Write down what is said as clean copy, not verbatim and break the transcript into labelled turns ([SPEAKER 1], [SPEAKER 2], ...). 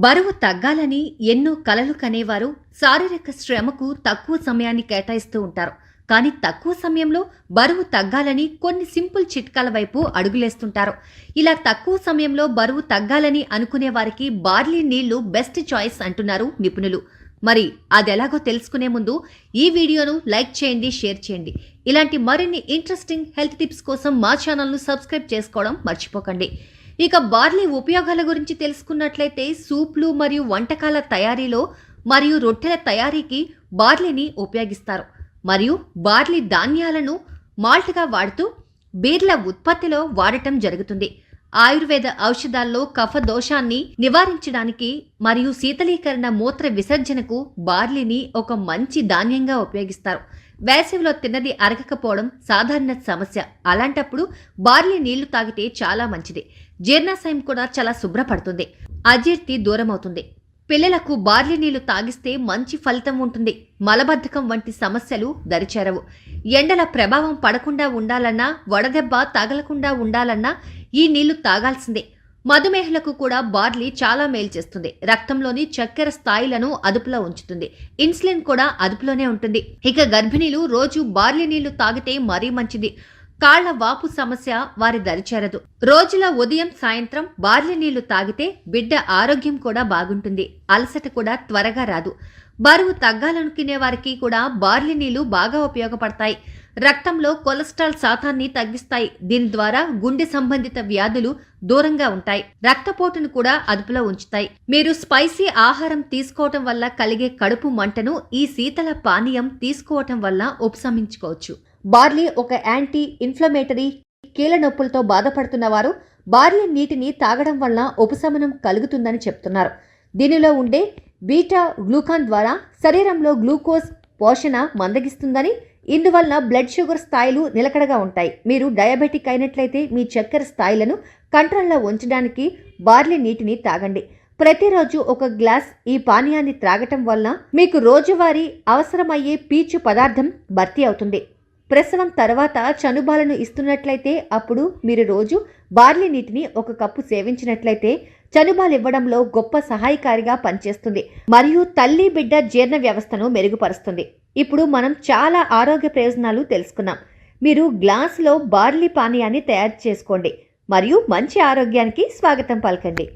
[SPEAKER 1] బరువు తగ్గాలని ఎన్నో కలలు కనేవారు శారీరక శ్రమకు తక్కువ సమయాన్ని కేటాయిస్తూ ఉంటారు. కానీ తక్కువ సమయంలో బరువు తగ్గాలని కొన్ని సింపుల్ చిట్కాల వైపు అడుగులేస్తుంటారు. ఇలా తక్కువ సమయంలో బరువు తగ్గాలని అనుకునే వారికి బార్లీ నీళ్లు బెస్ట్ చాయిస్ అంటున్నారు నిపుణులు. మరి అదెలాగో తెలుసుకునే ముందు ఈ వీడియోను లైక్ చేయండి, షేర్ చేయండి. ఇలాంటి మరిన్ని ఇంట్రెస్టింగ్ హెల్త్ టిప్స్ కోసం మా ఛానల్ను సబ్స్క్రైబ్ చేసుకోవడం మర్చిపోకండి. ఇక బార్లీ ఉపయోగాల గురించి తెలుసుకున్నట్లయితే సూప్లు మరియు వంటకాల తయారీలో మరియు రొట్టెల తయారీకి బార్లీని ఉపయోగిస్తారు. మరియు బార్లీ ధాన్యాలను మాల్ట్గా వాడుతూ బీర్ల ఉత్పత్తిలో వాడటం జరుగుతుంది. ఆయుర్వేద ఔషధాల్లో కఫ దోషాన్ని నివారించడానికి మరియు శీతలీకరణ మూత్ర విసర్జనకు బార్లీని ఒక మంచి ధాన్యంగా ఉపయోగిస్తారు. వేసవిలో తిన్నది అరగకపోవడం సాధారణ సమస్య. అలాంటప్పుడు బార్లీ నీళ్లు తాగితే చాలా మంచిది. జీర్ణాశయం కూడా చాలా శుభ్రపడుతుంది. అజీర్తి దూరమవుతుంది. పిల్లలకు బార్లీ నీళ్లు తాగిస్తే మంచి ఫలితం ఉంటుంది. మలబద్ధకం వంటి సమస్యలు దరిచేరవు. ఎండల ప్రభావం పడకుండా ఉండాలన్నా, వడదెబ్బ తగలకుండా ఉండాలన్నా ఈ నీళ్లు తాగాల్సిందే. మధుమేహులకు కూడా బార్లీ చాలా మేలు చేస్తుంది. రక్తంలోని చక్కెర స్థాయిలను అదుపులో ఉంచుతుంది. ఇన్సులిన్ కూడా అదుపులోనే ఉంటుంది. ఇక గర్భిణీలు రోజు బార్లీ నీళ్లు తాగితే మరీ మంచిది. కాళ్ల వాపు సమస్య వారి దరిచేరదు. రోజుల ఉదయం సాయంత్రం బార్లీ నీళ్లు తాగితే బిడ్డ ఆరోగ్యం కూడా బాగుంటుంది. అలసట కూడా త్వరగా రాదు. బరువు తగ్గాలనుకునే వారికి కూడా బార్లీ నీళ్లు బాగా ఉపయోగపడతాయి. రక్తంలో కొలెస్ట్రాల్ శాతాన్ని తగ్గిస్తాయి. దీని ద్వారా గుండె సంబంధిత వ్యాధులు దూరంగా ఉంటాయి. రక్తపోటును కూడా అదుపులో ఉంచుతాయి. మీరు స్పైసీ ఆహారం తీసుకోవటం వల్ల కలిగే కడుపు మంటను ఈ శీతల పానీయం తీసుకోవటం వల్ల ఉపశమించుకోవచ్చు. బార్లీ ఒక యాంటీ ఇన్ఫ్లమేటరీ. కీళ్ల నొప్పులతో బాధపడుతున్న వారు బార్లీ నీటిని తాగడం వల్ల ఉపశమనం కలుగుతుందని చెప్తున్నారు. దీనిలో ఉండే బీటా గ్లూకాన్ ద్వారా శరీరంలో గ్లూకోజ్ పోషణ మందగిస్తుందని, ఇందువల్ల బ్లడ్ షుగర్ స్థాయిలు నిలకడగా ఉంటాయి. మీరు డయాబెటిక్ అయినట్లయితే మీ చక్కెర స్థాయిలను కంట్రోల్లో ఉంచడానికి బార్లీ నీటిని తాగండి. ప్రతిరోజు ఒక గ్లాస్ ఈ పానీయాన్ని త్రాగటం వల్ల మీకు రోజువారీ అవసరమయ్యే పీచు పదార్థం భర్తీ అవుతుంది. ప్రసవం తర్వాత చనుబాలను ఇస్తున్నట్లయితే అప్పుడు మీరు రోజు బార్లీ నీటిని 1 కప్పు సేవించినట్లయితే చనుబాలు ఇవ్వడంలో గొప్ప సహాయకారిగా పనిచేస్తుంది మరియు తల్లి బిడ్డ జీర్ణ వ్యవస్థను మెరుగుపరుస్తుంది. ఇప్పుడు మనం చాలా ఆరోగ్య ప్రయోజనాలు తెలుసుకున్నాం. మీరు గ్లాసులో బార్లీ పానీయాన్ని తయారు చేసుకోండి మరియు మంచి ఆరోగ్యానికి స్వాగతం పలకండి.